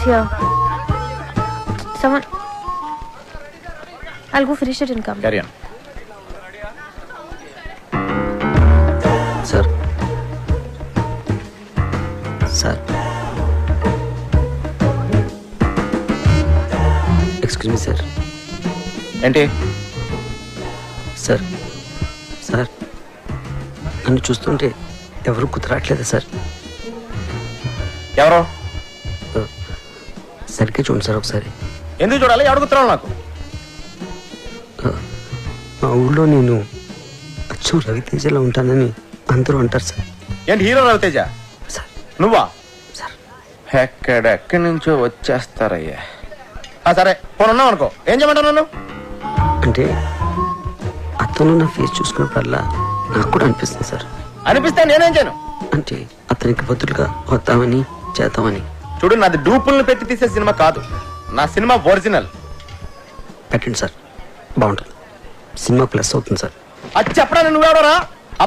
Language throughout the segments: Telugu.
here. Someone. I'll go finish it and come. Carry on. Sir. Sir. Excuse me, sir. ఏంటి? సార్ సార్ నన్ను చూస్తుంటే ఎవరు కుదరట్లేదా సార్? ఎవరో సరిగ్గా చూడండి సార్ ఒకసారి. ఎందుకు చూడాలి? ఎవరు కుదరాలి నాకు? మా ఊళ్ళో నేను అచ్చు రవితేజలో ఉంటానని అందరూ అంటారు సార్. ఏంటి హీరో రవితేజ? సార్ నువ్వా? సార్ ఎక్కడెక్కడి నుంచో వచ్చేస్తారయ్యా. సరే పోను ఉన్నావు అనుకో, ఏం చేయమంటావు నన్ను? అంటే అతను నా ఫేస్ చూసుకున్నప్పుడల్లా నాకు కూడా అనిపిస్తుంది సార్. అనిపిస్తే నేనేం చేయను? అంటే అతనికి బదులుగా వద్దామని చేద్దామని. చూడు, నాది డూపుల్ని పెట్టి తీసే సినిమా కాదు, నా సినిమా ఒరిజినల్. పెట్టండి సార్, బాగుంటుంది. సినిమా ప్లస్ అవుతుంది సార్. అది చెప్పడానికి నువ్వెవడరా?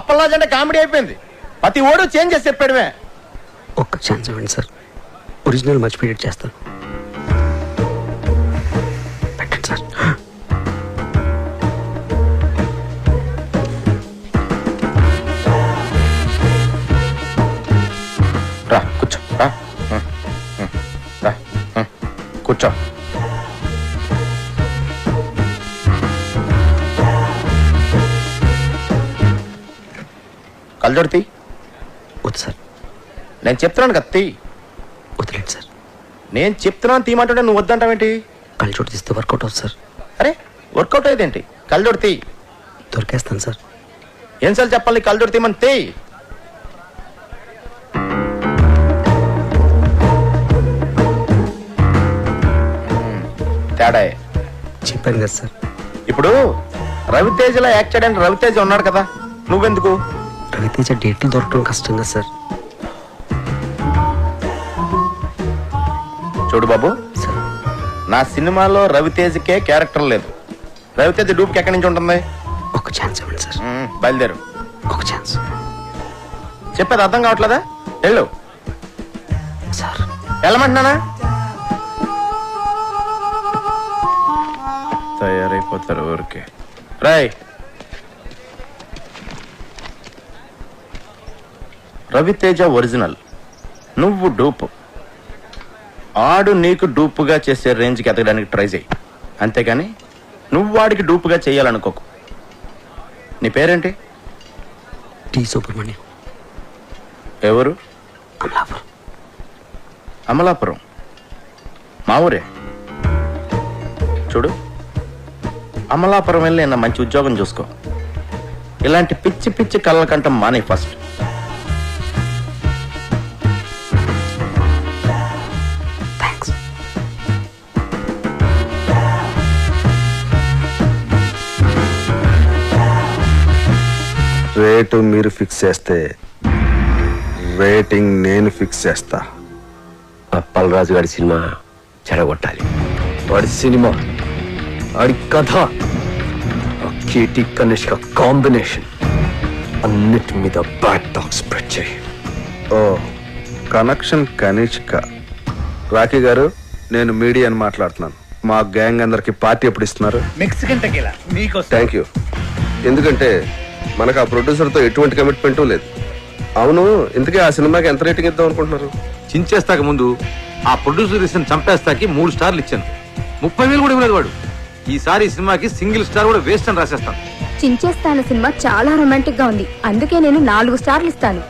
అప్పల్లాజ్ అంటే కామెడీ అయిపోయింది. ప్రతి ఓడు చేంజ్ చేసి చెప్పాడువే. ఒక్క ఛాన్స్ ఇవ్వండి సార్, ఒరిజినల్ మర్చిపోయేట్ చేస్తాను. పెట్టండి సార్. రా కూర్చో, రా రా కూర్చో. కళ్ళజోడు తీ. వద్దు సార్. నేను చెప్తున్నాను కదా తీ. వదిలేండి సార్. నేను చెప్తున్నాను తీయమంటుంటే నువ్వు వద్దంటావేంటి? కళ్ళజోడు తీస్తే వర్కౌట్ అవుతుంది సార్. అరే వర్కౌట్ అయ్యేదేంటి? కళ్ళజోడు తీ. దొరికేస్తాను సార్. ఏం చెప్పాలి? కళ్ళజోడు తీయమని తీ. తేడా చెప్పాను కదా సార్. ఇప్పుడు రవితేజలో యాక్ట్ చేయడానికి రవితేజ ఉన్నాడు కదా, నువ్వెందుకు? రవితేజ డేట్లు దొరకడం కష్టం కదా సార్. చూడు బాబు, సార్ నా సినిమాలో రవితేజకే క్యారెక్టర్ లేదు. రవితేజ డూప్కి ఎక్కడి నుంచి ఉంటుంది? ఒక ఛాన్స్ ఇవ్వండి సార్. బయలుదేరు. ఒక ఛాన్స్. చెప్పేది అర్థం కావట్లేదా? వెళ్ళు. సార్ వెళ్ళమంటున్నానా? తయారైపోతారు ఊరికే. రాయ్, రవితేజ ఒరిజినల్, నువ్వు డూపు. ఆడు నీకు డూపుగా చేసే రేంజ్కి ఎదగడానికి ట్రై చేయి, అంతేగాని నువ్వు వాడికి డూపుగా చేయాలనుకోకు. నీ పేరేంటి? టి సుబ్రహ్మణ్యం. ఎవరు? అమలాపురం. అమలాపురం మా ఊరే. చూడు, అమలాపురం వెళ్ళి నా మంచి ఉద్యోగం చూసుకో. ఇలాంటి పిచ్చి పిచ్చి కళ్ళ కంటం మానే ఫస్ట్. థ్యాంక్స్. రేటు మీరు ఫిక్స్ చేస్తే రేటింగ్ నేను ఫిక్స్ చేస్తా. అప్పలరాజు గారి సినిమా చెడగొట్టాలి. వాడి సినిమా, వాడి కథ, కీర్తి కనిష్క కాంబినేషన్ అన్నిటి మీద బ్యాడ్ టాక్ స్ప్రెడ్ చేయి. ఓ కనెక్షన్ కనిష్క. రాఖీ గారు, నేను మీడియాని మాట్లాడుతున్నాను. మా గ్యాంగ్ అందరికి పార్టీ ఎప్పుడు ఇస్తున్నారు? మెక్సికన్ టెకీలా మీకోసం. Thank you. ఎందుకంటే మనకు ఆ ప్రొడ్యూసర్తో ఎటువంటి కమిట్మెంటు లేదు. అవును, ఇంతకీ ఆ సినిమాకి ఎంత రేటింగ్ ఇద్దాం అనుకుంటున్నారు? చించేస్తాక ముందు ఆ ప్రొడ్యూసర్ ఇచ్చిన చంపేస్తాకి 3 స్టార్లు ఇచ్చాను. 30,000 కూడా ఇవ్వలేదు వాడు. ఈసారి ఈ సినిమాకి సింగిల్ స్టార్ కూడా వేస్ట్ అని రాసేస్తాను. చించేస్తాను సినిమా చాలా రొమాంటిక్ గా ఉంది, అందుకే నేను 4 స్టార్లు ఇస్తాను.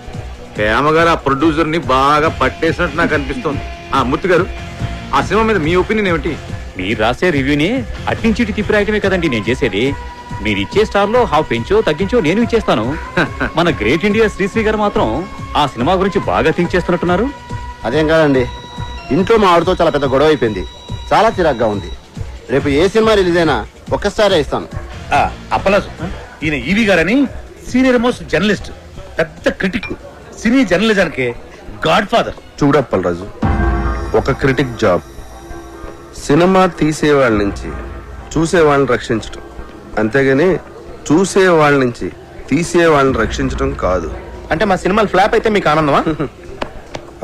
హేమగారు ఆ ప్రొడ్యూసర్ ని బాగా పట్టేసినట్టు నాకు అనిపిస్తోంది. మూర్తి గారు, ఆ సినిమా మీద మీ ఒపీనియన్ ఏమిటి? మీరు రాసే రివ్యూని అట్నుంచి తిప్పి రాయటమే కదండి నేను చేసేది. మీరు ఇచ్చే స్టార్లో హాఫ్ పెంచో తగ్గించో నేను ఇచ్చేస్తాను. మన గ్రేట్ ఇండియా శ్రీశ్రీ గారు మాత్రం ఆ సినిమా గురించి బాగా థింక్ చేస్తున్నట్టున్నారు. అదేం కాదండి, ఇంట్లో మా ఆవిడతో చాలా పెద్ద గొడవ అయిపోయింది. చాలా చిరాగ్గా ఉంది. రేపు ఏ సినిమా రిలీజ్ అయినా ఒక్కసారి ఇస్తాను. అప్పలాజు, ఈయన ఈవి గారని సీనియర్ మోస్ట్ జర్నలిస్ట్, పెద్ద క్రిటిక్, సినీ జర్నలిజానికి గాడ్ ఫాదర్. చూడప్పలరాజు, ఒక క్రిటిక్ జాబ్ సినిమా తీసేవాళ్ళ నుంచి చూసేవాళ్ళని రక్షించటం, అంతేగాని చూసేవాళ్ళ నుంచి తీసేవాళ్ళని రక్షించడం కాదు. అంటే మా సినిమాలు ఫ్లాప్ అయితే మీకు ఆనందమా?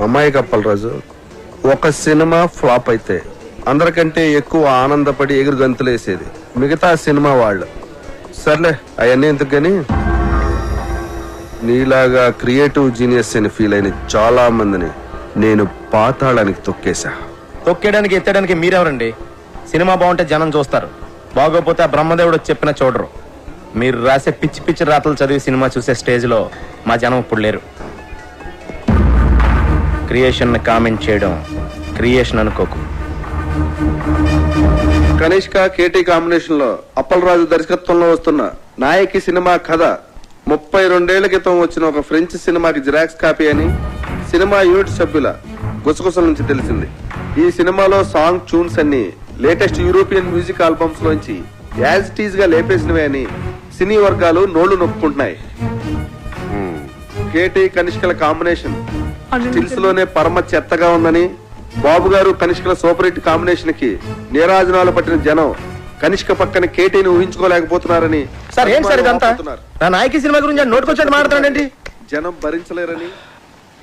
అమ్మాయి కప్పలరాజు, ఒక సినిమా ఫ్లాప్ అయితే అందరికంటే ఎక్కువ ఆనందపడి ఎగురు గంతులేసేది మిగతా సినిమా వాళ్ళు. సర్లే అవన్నీ ఎందుకు గాని, నీలాగా క్రియేటివ్ జీనియస్ అని ఫీల్ అయిన చాలా మందిని నేను పాతాళానికి తొక్కేశా. తొక్కేయడానికి ఎత్తడానికి మీరెవరండి? సినిమా బాగుంటే జనం చూస్తారు, బాగోపోతే ఆ బ్రహ్మదేవుడు చెప్పిన చూడరు. మీరు రాసే పిచ్చి పిచ్చి రాతలు చదివి సినిమా చూసే స్టేజ్లో మా జనం ఇప్పుడు లేరు. క్రియేషన్ కామెంట్ చేయడం క్రియేషన్ అనుకోకు. కనిష్క కేటీ కాంబినేషన్ లో అప్పలరాజు దర్శకత్వంలో వస్తున్న నాయకి సినిమా కథ 32 ఏళ్ల క్రితం వచ్చిన ఒక ఫ్రెంచ్ సినిమాకి జిరాక్స్ కాపీ అని సినిమా యూనిట్ సభ్యుల గుసగుసల నుంచి తెలిసింది. ఈ సినిమాలో సాంగ్ ట్యూన్స్ అన్ని లేటెస్ట్ యూరోపియన్ మ్యూజిక్ ఆల్బమ్స్ లోంచి యాజ్ ఇట్ ఈజ్ గా లేపేసినవే అని సినీ వర్గాలు నోళ్లు నొప్పుకుంటున్నాయి. కేటీ కనిష్కల కాంబినేషన్ స్టిల్స్ లోనే పరమ చెత్తగా ఉందని, బాబు గారు కనిష్కల సూపర్ హిట్ కాంబినేషన్ కి నీరాజనాలు పట్టిన జనం కనిష్క పక్కన కేటీని ఊహించుకోలేకపోతున్నారని. సార్ ఏంటి సార్ ఇదంతా? నా నాయకి సినిమా గురించి నోటుకొచ్చాడు మాట్లాడండి. జనం భరించలేరని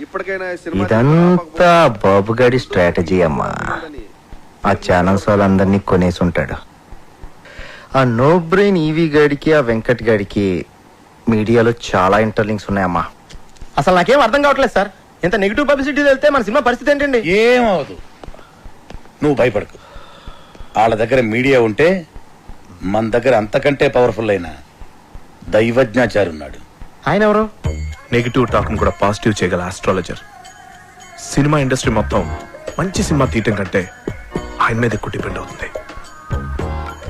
ఇప్పటికైనా ఇదంతా బాబుగాడి స్ట్రాటజీ అమ్మా. ఆ ఛానల్స్ వాళ్ళందరినీ కొనేసి ఉంటాడు. ఆ నో బ్రెయిన్ ఈవీ గాడికి ఆ వెంకట్ గాడికి మీడియాలో చాలా ఇంటర్లింక్స్ ఉన్నాయమ్మా. అసలు నాకేం అర్థం కావట్లేదు సార్. ఇంత నెగిటివ్ పబ్లిసిటీ వెళ్తే మన సినిమా పరిస్థితి ఏంటండి? ఏమవదు, నువ్వు భయపడకు. వాళ్ళ దగ్గర మీడియా ఉంటే మన దగ్గర అంతకంటే పవర్ఫుల్ అయిన దైవజ్ఞాచారి ఉన్నాడు. ఆయన ఎవరు? నెగిటివ్ టాక్ కూడా పాజిటివ్ చేయగల ఆస్ట్రాలజర్. సినిమా ఇండస్ట్రీ మొత్తం మంచి సినిమా తీయటం కంటే ఆయన మీద ఎక్కువ డిపెండ్ అవుతుంది.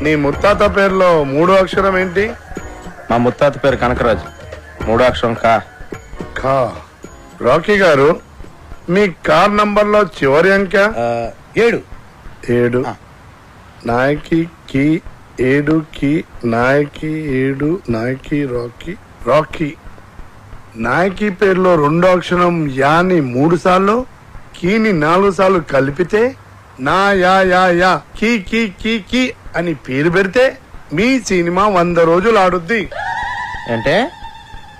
నీ ముత్తాత పేరులో 3వ అక్షరం ఏంటి? మా ముత్తాత పేరు కనకరాజు. 3వ అక్షరం కా. రాకీ గారు, మీ కార్ నంబర్ లో చివరి అంక 7. 7. నాయకి కి 7 కి నాయకి 7 నాయకి రాకీ. నాయకి పేరులో 2వ అక్షరం యాని 3 సార్లు, కీని 4 సార్లు కలిపితే నా యా కీ కీ కీ కీ అని పేరు పెడితే మీ సినిమా 100 రోజులు ఆడుద్ది. అంటే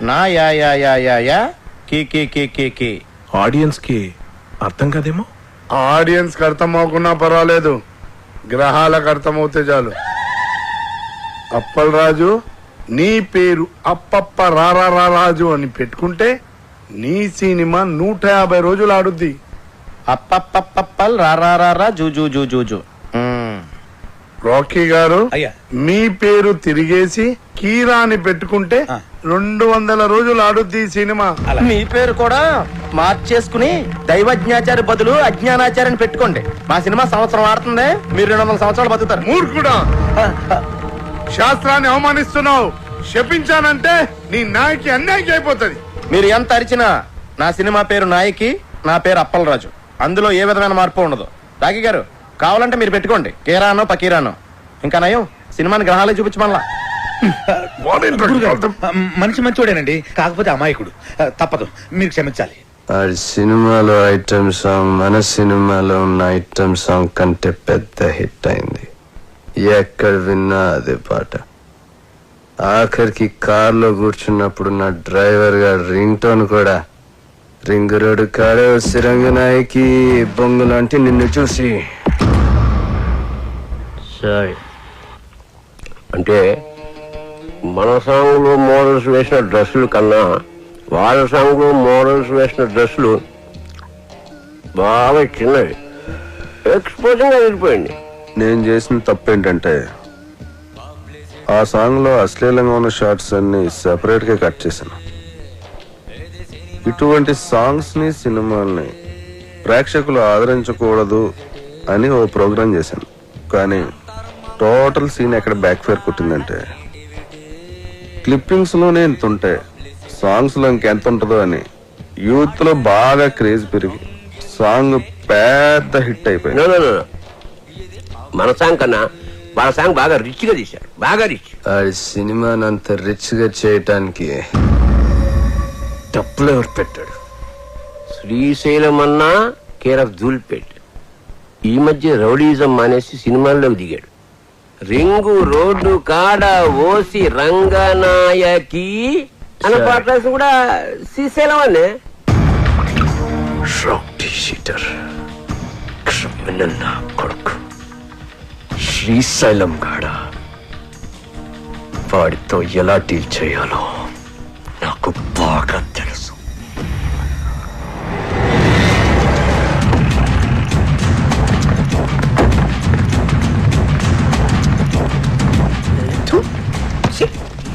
నా యా యా యా యా యా కీ కీ కీ కీ కీ. ఆడియన్స్ కి అర్థం కాదేమో. ఆడియన్స్ కి అర్థం అవ్వకున్నా పర్వాలేదు, గ్రహాలకు అర్థమవుతే చాలు. అప్పలరాజు, నీ పేరు అప్పప్ప రారాజు అని పెట్టుకుంటే నీ సినిమా 150 రోజులు ఆడుద్ది. అప్పప్పప్పల్ రారారా జూ జూ జూ జూ జూ. రాకీ గారు, అయ్యా, మీ పేరు తిరిగేసి కీరా అని పెట్టుకుంటే 200 రోజులు ఆడుద్ది ఈ సినిమా. మీ పేరు కూడా మార్చేసుకుని దైవజ్ఞాచారి బదులు అజ్ఞానాచార్యని పెట్టుకోండి. మా సినిమా సంవత్సరం ఆడుతుంది, మీరు 200 సంవత్సరాలు బతుకుతారు. మూర్ఖుడా, శాస్త్రాన్ని అవమానిస్తున్నావు. శపించానంటే నీ నాయకి అన్యాయం అయిపోతుంది. మీరు ఎంత అరిచినా నా సినిమా పేరు నాయకి, నా పేరు అప్పలరాజు. అందులో ఏ విధమైన మార్పు ఉండదు. రాకీ గారు, కావాలంటే మీరు పెట్టుకోండి కేరానో పకీరానో. ఇంకా నయం సినిమాని గ్రహాలే చూపించమల్లా. మనిషి మంచోడేనండి, కాకపోతే అమాయకుడు. తప్పదు, మీరు క్షమించాలి. సినిమాలో ఐటమ్ సాంగ్ మన సినిమాలో ఉన్న ఐటమ్ సాంగ్ కంటే పెద్ద హిట్ అయింది. ఎక్కడ విన్నా అదే పాట. ఆఖరికి కార్లో కూర్చున్నప్పుడు నా డ్రైవర్ గా రింగ్ టోన్ కూడా రింగు రోడ్డు కాడే వచ్చి రంగనాయకి బొంగు లాంటి నిన్ను చూసి. సరే అంటే మన సాంగ్ లో మోడల్స్ వేసిన డ్రెస్సులు కన్నా వాళ్ళ సాంగ్ లో మోడల్స్ వేసిన డ్రెస్సులు బాగా చిన్నవి, ఎక్స్పోజింగ్ గా వెళ్ళిపోయింది. నేను చేసిన తప్పు ఏంటంటే ఆ సాంగ్ లో అశ్లీలంగా ఉన్న షార్ట్స్ అన్ని సెపరేట్ గా కట్ చేశాను. ఇటువంటి సాంగ్స్ ని సినిమాల్ని ప్రేక్షకులు ఆదరించకూడదు అని ఓ ప్రోగ్రాం చేశాను. కానీ టోటల్ సీన్ ఎక్కడ బ్యాక్ ఫైర్ కొట్టిందంటే, క్లిప్పింగ్స్ లోనే ఎంత ఉంటే సాంగ్స్ లో ఇంకెంత ఉంటుందో అని యూత్ లో బాగా క్రేజ్ పెరిగి సాంగ్ పెద్ద హిట్ అయిపోయింది. మన సాంగ్ కన్నా వాళ్ళ సాంగ్ బాగా రిచ్ గా తీశారు, బాగా రిచ్. ఆ సినిమాని అంత రిచ్ గా చేయటానికి డబ్బులు ఎవరు పెట్టాడు? శ్రీశైలం అన్నా కేర్ ఆఫ్ ధూల్పేట్. ఈ మధ్య రౌడీజం మానేసి సినిమాల్లోకి దిగాడు. రింగు రోడ్డు కాడ ఓసి రంగనాయకి అనే పాట కూడా శ్రీశైలం అనే. క్రిమినల్ నా కొడుకు శ్రీశైలం గాడ. వాడితో ఎలా డీల్ చేయాలో నాకు బాగా తెలుసు.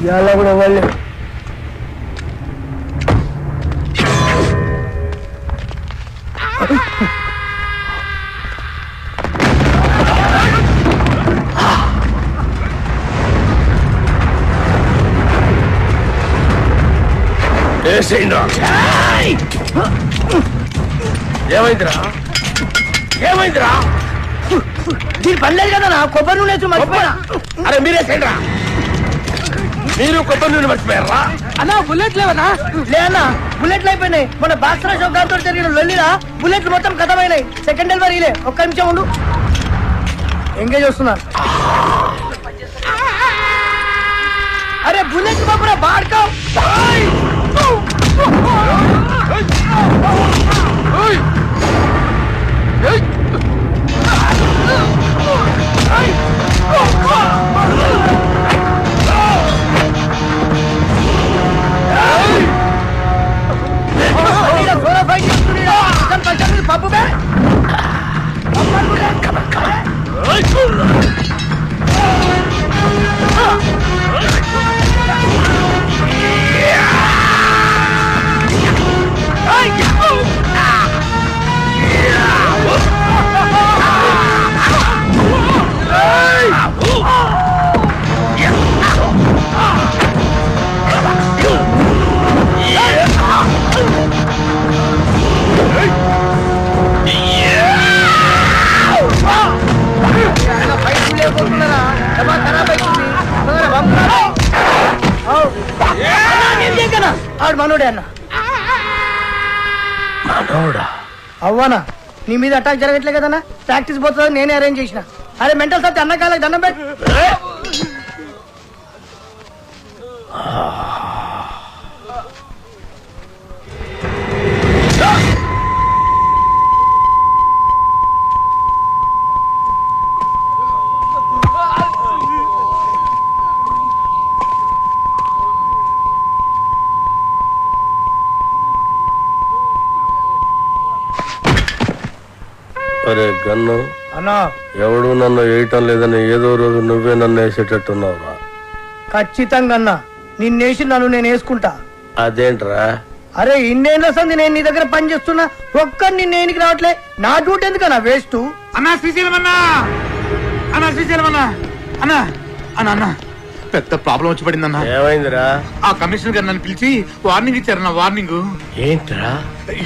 ఇవాళ కూడా వాళ్ళు ఏమైందిరా ఏమైందిరా? దీని పనిలేదు కదా నా కొబ్బరి నూనె వేసి మర్చిపోయినా. అరే మీరేసేయండిరా. మీరు కొబ్బరి నూనె మర్చిపోయారా? అన్నా బుల్లెట్ లేవన్నా? లే అన్నా, బుల్లెట్లు అయిపోయినాయి. మన బాక్సరా షోకాతో జరిగిన లొల్లిరా బుల్లెట్లు మొత్తం ఖతమైనాయి. సెకండ్ డెలివరీలే. ఒక్క నిమిషం ఉండు, ఎంగేజ్ వస్తున్నా. అరే బుల్లెట్ బాబురా బాడుకో. పప్పు ఆడు మనోడే అన్న. మనోడా? అవ్వనా, నీ మీద అటాక్ జరగట్లే కదన్నా. ప్రాక్టీస్ పోతుంది నేనే అరేంజ్ చేసిన. అరే మెంటల్ సత్తి అన్న కాళ్ళకి దండం పెట్టి. అరే గన్ను అన్నా, ఎవడు నన్ను వేయటం లేదని ఏదో రోజు నువ్వే నన్ను వేసేటట్టున్నావురా. ఖచ్చితంగా అన్నా, నిన్నేసి నన్ను నేను వేసుకుంటా. అదేంట్రా? అరే ఇన్నేళ్ళ సంది నేను నీ దగ్గర పని చేస్తున్నా, ఒక్కరు నిన్నేనికి రావట్లే. నా డ్యూటీ ఎందుకన్నా వేస్ట్. అన్నా శ్రీశైలం అన్నా, అన్నా శ్రీశైలం అన్నా, అన్నా అన్నా అన్నా పెద్ద ప్రాబ్లం వచ్చి పడిందన్నా. ఏమైందిరా? ఆ కమిషనర్ గారు నన్ను పిలిచి వార్నింగ్ ఇచ్చారన్నా. వార్నింగ్ ఏంట్రా?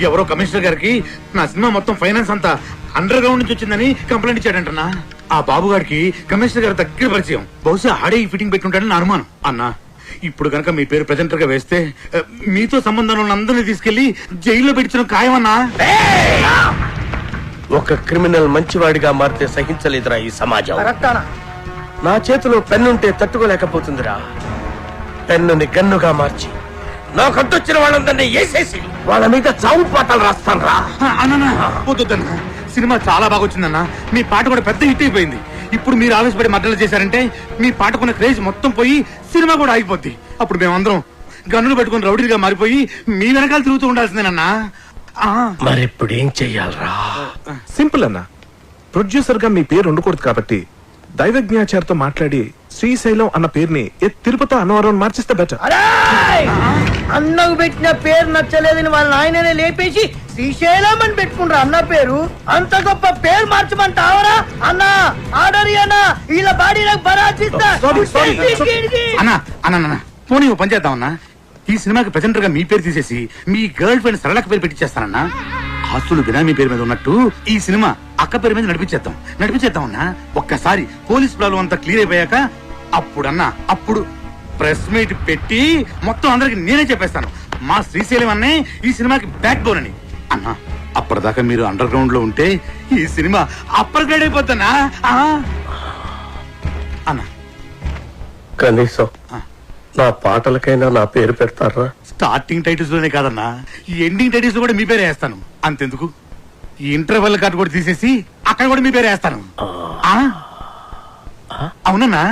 ఎవరో కమిషనర్ గారికి నా సినిమా మొత్తం ఫైనాన్స్ అంతా అండర్ గ్రౌండ్ నుంచి వచ్చిందని కంప్లైంట్ ఇచ్చాడంటన్నా. ఆ బాబు గారికి కమిషనర్ గారు దగ్గర పరిచయం. బహుశా ఆడే ఈ ఫిట్టింగ్ పెట్టుంటాడని నా అనుమానం. అన్నా ఇప్పుడు కనుక మీ పేరు ప్రెజెంటర్ గా వేస్తే మీతో సంబంధం ఉన్న అందరినీ తీసుకెళ్లి జైల్లో పెట్టించిన ఖాయమన్నా. ఒక క్రిమినల్ మంచివాడిగా మారితే సహించలేదురా ఈ సమాజం. కరెక్టానా? నా చేతిలో పెన్నుంటే తట్టుకోలేకపోతుందిరా. పెన్నుని గన్నుగా మార్చి నా కట్టొచ్చిన వాళ్ళందరినీ వేసేసి వాళ్ళ మీద చావు పాటలు రాస్తాను రా. అన్నా వద్దన్నా, సినిమా చాలా బాగా వచ్చిందన్నా. మీ పాట కూడా పెద్ద హిట్ అయిపోయింది. ఇప్పుడు మీరు ఆవేశపడి మద్దతు చేశారంటే మీ పాటకున్న క్రేజ్ మొత్తం పోయి సినిమా కూడా ఆగిపోద్ది. అప్పుడు మేమందరం గన్నులు పెట్టుకుని రౌడీలుగా మారిపోయి మీ వెనకాల తిరుగుతూ ఉండాల్సిందేనన్నా. మరి ఇప్పుడు ఏం చెయ్యాలరా? సింపుల్ అన్న, ప్రొడ్యూసర్ గా మీ పేరు ఉండకూడదు కాబట్టి దైవజ్ఞాచారితో మాట్లాడి శ్రీశైలం అన్న పేరుని తిరుపతి అన్నవరం మార్చిస్తే బెటర్. అన్నకు పెట్టిన పేరు నచ్చలేదని వాళ్ళ ఆయననే లేపేసి శ్రీశైలం అని పెట్టుకుంటారు అన్న పేరు. అంత గొప్ప పేరు మార్చమంటావరా అన్న? ఆర్డర్ అన్నా, ఇలా బాడీలకు బరాచిస్తా. అన్నా అన్నా పోనీ పని చేద్దామన్నా. ఈ సినిమాకి ప్రెజెంటర్ గా మీ పేరు తీసేసి మీ గర్ల్ ఫ్రెండ్ సరళక పేరు పెట్టించేస్తానన్నా. ఆస్తులు బినామీ పేరు మీద ఉన్నట్టు ఈ సినిమా అక్క పేరు మీద నడిపించేద్దామన్నా. ఒక్కసారి పోలీస్ ప్రాబ్లం అంతా క్లియర్ అయిపోయాక అప్పుడు ప్రెస్ మీట్ పెట్టి మొత్తం అందరికి నేనే చెప్పేస్తాను మా శ్రీశైలం అన్నే ఈ సినిమాకి బ్యాక్ బోన్ అని. అన్నా అప్పటిదాకా మీరు అండర్ గ్రౌండ్ లో ఉంటే ఈ సినిమా అప్పర్ గ్రేడ్ అయిపోతానా అన్నా? కనీసం నా పాటలకైనా నా పేరు పెడతారా? స్టార్టింగ్ టైటిల్స్ లోనే కాదన్నా, ఈ ఎండింగ్ టైటిల్స్ కూడా మీ పేరే వేస్తాను. అంతెందుకు ఈ ఇంటర్వెల్ కార్డు కూడా తీసేసి అక్కడ కూడా మీ పేరు వేస్తాను. అవునన్నా.